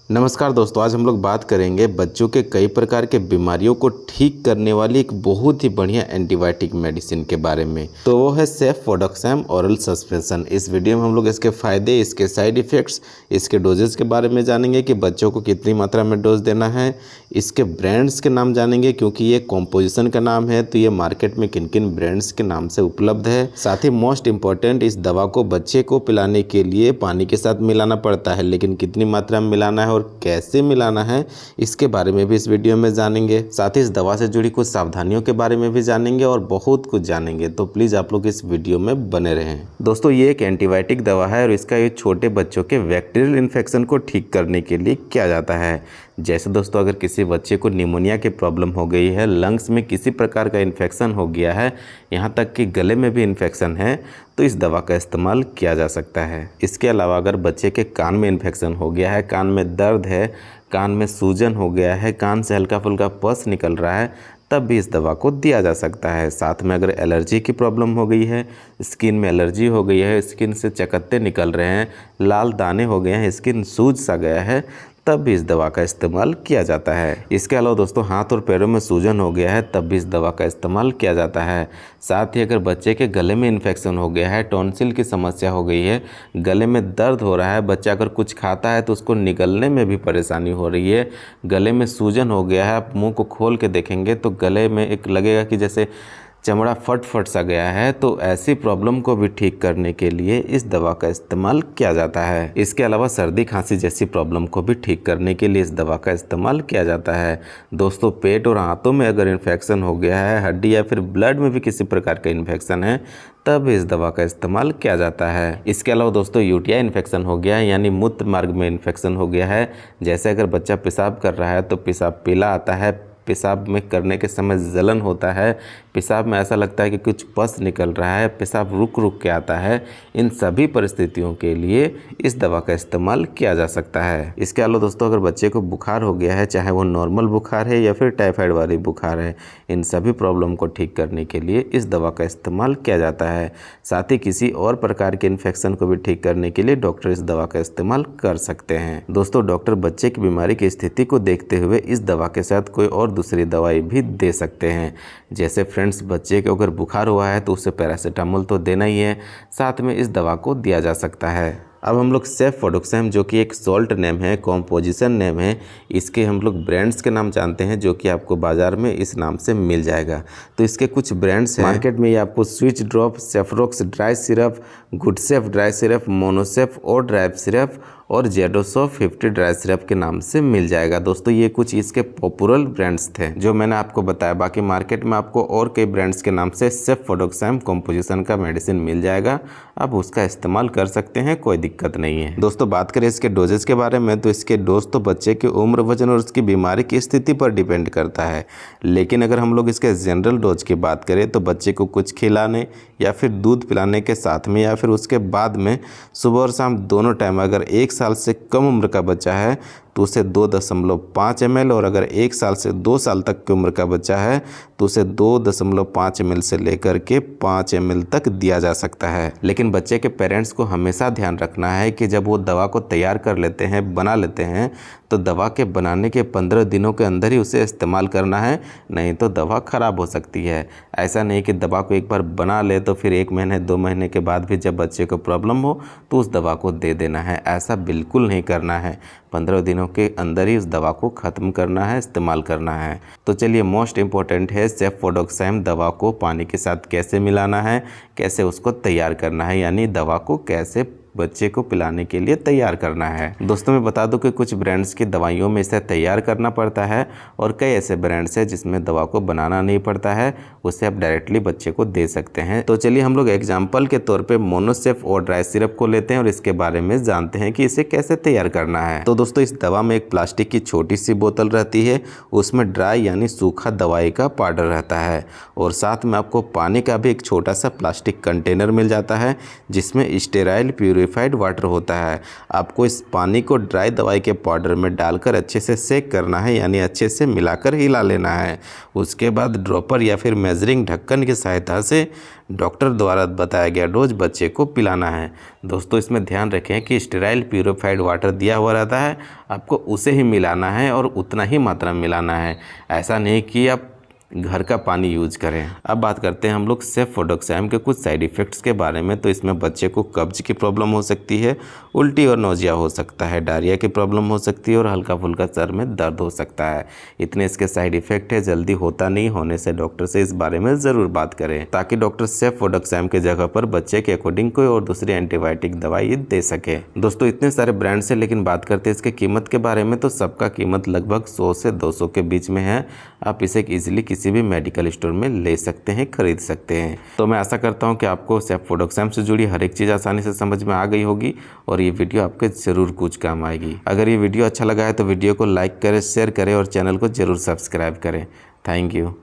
नमस्कार दोस्तों, आज हम लोग बात करेंगे बच्चों के कई प्रकार के बीमारियों को ठीक करने वाली एक बहुत ही बढ़िया एंटीबायोटिक मेडिसिन के बारे में। तो वो है सेफोडोक्सैम ओरल सस्पेंशन। इस वीडियो में हम लोग इसके फ़ायदे, इसके साइड इफ़ेक्ट्स, इसके डोजेस के बारे में जानेंगे कि बच्चों को कितनी मात्रा में डोज देना है। इसके ब्रांड्स के नाम जानेंगे क्योंकि ये कॉम्पोजिशन का नाम है, तो ये मार्केट में किन किन ब्रांड्स के नाम से उपलब्ध है। साथ ही मोस्ट इम्पॉर्टेंट, इस दवा को बच्चे को पिलाने के लिए पानी के साथ मिलाना पड़ता है, लेकिन कितनी मात्रा में मिलाना है और कैसे मिलाना है इसके बारे में भी इस वीडियो में जानेंगे। साथ ही इस दवा से जुड़ी कुछ सावधानियों के बारे में भी जानेंगे और बहुत कुछ जानेंगे, तो प्लीज़ आप लोग इस वीडियो में बने रहें। दोस्तों, ये एक एंटीबायोटिक दवा है और इसका ये छोटे बच्चों के बैक्टीरियल इन्फेक्शन को ठीक करने के लिए किया जाता है। जैसे दोस्तों, अगर किसी बच्चे को निमोनिया की प्रॉब्लम हो गई है, लंग्स में किसी प्रकार का इन्फेक्शन हो गया है, यहाँ तक कि गले में भी इन्फेक्शन है, तो इस दवा का इस्तेमाल किया जा सकता है। इसके अलावा अगर बच्चे के कान में इन्फेक्शन हो गया है, कान में दर्द है, कान में सूजन हो गया है, कान से हल्का फुल्का पस निकल रहा है, तब भी इस दवा को दिया जा सकता है। साथ में अगर एलर्जी की प्रॉब्लम हो गई है, स्किन में एलर्जी हो गई है, स्किन से चकत्ते निकल रहे हैं, लाल दाने हो गए हैं, स्किन सूज सा गया है, तब भी इस दवा का इस्तेमाल किया जाता है। इसके अलावा दोस्तों, हाथ और पैरों में सूजन हो गया है, तब भी इस दवा का इस्तेमाल किया जाता है। साथ ही अगर बच्चे के गले में इन्फेक्शन हो गया है, टॉन्सिल की समस्या हो गई है, गले में दर्द हो रहा है, बच्चा अगर कुछ खाता है तो उसको निगलने में भी परेशानी हो रही है, गले में सूजन हो गया है, आप मुँह को खोल के देखेंगे तो गले में एक लगेगा कि जैसे चमड़ा फट सा गया है, तो ऐसी प्रॉब्लम को भी ठीक करने के लिए इस दवा का इस्तेमाल किया जाता है। इसके अलावा सर्दी खांसी जैसी प्रॉब्लम को भी ठीक करने के लिए इस दवा का इस्तेमाल किया जाता है। दोस्तों, पेट और हाथों में अगर इन्फेक्शन हो गया है, हड्डी या फिर ब्लड में भी किसी प्रकार का इन्फेक्शन है, तब इस दवा का इस्तेमाल किया जाता है। इसके अलावा दोस्तों, यूटीआई इन्फेक्शन हो गया है, यानी मूत्र मार्ग में इन्फेक्शन हो गया है, जैसे अगर बच्चा पेशाब कर रहा है तो पेशाब पीला आता है, पेशाब में करने के समय जलन होता है, पेशाब में ऐसा लगता है कि कुछ पस निकल रहा है, पेशाब रुक रुक के आता है, इन सभी परिस्थितियों के लिए इस दवा का इस्तेमाल किया जा सकता है। इसके अलावा दोस्तों, अगर बच्चे को बुखार हो गया है, चाहे वो नॉर्मल बुखार है या फिर टाइफाइड वाली बुखार है, इन सभी प्रॉब्लम को ठीक करने के लिए इस दवा का इस्तेमाल किया जाता है। साथ ही किसी और प्रकार के इन्फेक्शन को भी ठीक करने के लिए डॉक्टर इस दवा का इस्तेमाल कर सकते हैं। दोस्तों, डॉक्टर बच्चे की बीमारी की स्थिति को देखते हुए इस दवा के साथ कोई और दूसरी दवाई भी दे सकते हैं। जैसे फ्रेंड्स, बच्चे को अगर बुखार हुआ है तो उसे पैरासीटामोल तो देना ही है, साथ में इस दवा को दिया जा सकता है। अब हम लोग सेफोडोक्सैम, जो कि एक सॉल्ट नेम है, कॉम्पोजिशन नेम है, इसके हम लोग ब्रांड्स के नाम जानते हैं, जो कि आपको बाज़ार में इस नाम से मिल जाएगा। तो इसके कुछ ब्रांड्स हैं मार्केट में, ये आपको switch drop, Cefrox dry syrup, Goodcef dry syrup, Monocef और ड्राई सिरप और जेडोसॉफ 50 ड्राई सिरप के नाम से मिल जाएगा। दोस्तों, ये कुछ इसके पॉपुलर ब्रांड्स थे जो मैंने आपको बताया। बाकी मार्केट में आपको और कई ब्रांड्स के नाम से सेफोडोक्सैम कॉम्पोजिशन का मेडिसिन मिल जाएगा, आप उसका इस्तेमाल कर सकते हैं, कोई दिक्कत नहीं है। दोस्तों, बात करें इसके डोजेस के बारे में, तो इसके डोज तो बच्चे की उम्र, वजन और उसकी बीमारी की स्थिति पर डिपेंड करता है, लेकिन अगर हम लोग इसके जनरल डोज की बात करें तो बच्चे को कुछ खिलाने या फिर दूध पिलाने के साथ में या फिर उसके बाद में सुबह और शाम दोनों टाइम, अगर 1 साल से कम उम्र का बच्चा है तो उसे 2.5 ml, और अगर 1 साल से 2 साल तक की उम्र का बच्चा है तो उसे 2.5 ml से लेकर के 5 ml तक दिया जा सकता है। लेकिन बच्चे के पेरेंट्स को हमेशा ध्यान रखना है कि जब वो दवा को तैयार कर लेते हैं, बना लेते हैं, तो दवा के बनाने के 15 दिनों के अंदर ही उसे इस्तेमाल करना है, नहीं तो दवा ख़राब हो सकती है। ऐसा नहीं कि दवा को एक बार बना ले तो फिर 1 महीने 2 महीने के बाद भी जब बच्चे को प्रॉब्लम हो तो उस दवा को दे देना है, ऐसा बिल्कुल नहीं करना है। 15 दिनों के अंदर ही उस दवा को ख़त्म करना है, इस्तेमाल करना है। तो चलिए, मोस्ट इम्पॉर्टेंट है सेफोडोक्सैम दवा को पानी के साथ कैसे मिलाना है, कैसे उसको तैयार करना है, यानी दवा को कैसे बच्चे को पिलाने के लिए तैयार करना है। दोस्तों, मैं बता दूं कि कुछ ब्रांड्स की दवाइयों में इसे तैयार करना पड़ता है और कई ऐसे ब्रांड्स हैं जिसमें दवा को बनाना नहीं पड़ता है, उसे आप डायरेक्टली बच्चे को दे सकते हैं। तो चलिए, हम लोग एग्जाम्पल के तौर पे मोनोसेफ और ड्राई सिरप को लेते हैं और इसके बारे में जानते हैं कि इसे कैसे तैयार करना है। तो दोस्तों, इस दवा में एक प्लास्टिक की छोटी सी बोतल रहती है, उसमें ड्राई यानी सूखा दवाई का पाउडर रहता है, और साथ में आपको पानी का भी एक छोटा सा प्लास्टिक कंटेनर मिल जाता है जिसमें स्टेराइल प्यूरिफाइड प्योरीफाइड वाटर होता है। आपको इस पानी को ड्राई दवाई के पाउडर में डालकर अच्छे से सेक करना है, यानी अच्छे से मिलाकर हिला लेना है। उसके बाद ड्रॉपर या फिर मेजरिंग ढक्कन की सहायता से डॉक्टर द्वारा बताया गया डोज बच्चे को पिलाना है। दोस्तों इसमें ध्यान रखें कि स्टेराइल प्यूरिफाइड वाटर दिया हुआ रहता है, आपको उसे ही मिलाना है और उतना ही मात्रा में मिलाना है। ऐसा नहीं कि आप घर का पानी यूज करें। अब बात करते हैं हम लोग सेफोडोक्साम के कुछ साइड इफ़ेक्ट्स के बारे में। तो इसमें बच्चे को कब्ज की प्रॉब्लम हो सकती है, उल्टी और नौजिया हो सकता है, डायरिया की प्रॉब्लम हो सकती है और हल्का फुल्का सर में दर्द हो सकता है। इतने इसके साइड इफ़ेक्ट है, जल्दी होता नहीं, होने से डॉक्टर से इस बारे में ज़रूर बात करें ताकि डॉक्टर सेफोडोक्साम के जगह पर बच्चे के अकॉर्डिंग कोई और दूसरी एंटीबायोटिक दवाई दे सके। दोस्तों इतने सारे ब्रांड से, लेकिन बात करते हैं इसके कीमत के बारे में। तो सबका कीमत लगभग 100 से 200 के बीच में है। आप इसे ईजिली किसी भी मेडिकल स्टोर में ले सकते हैं, खरीद सकते हैं। तो मैं आशा करता हूं कि आपको सेफोडोक्साम से जुड़ी हर एक चीज़ आसानी से समझ में आ गई होगी और ये वीडियो आपके ज़रूर कुछ काम आएगी। अगर ये वीडियो अच्छा लगा है तो वीडियो को लाइक करें, शेयर करें और चैनल को ज़रूर सब्सक्राइब करें। Thank you.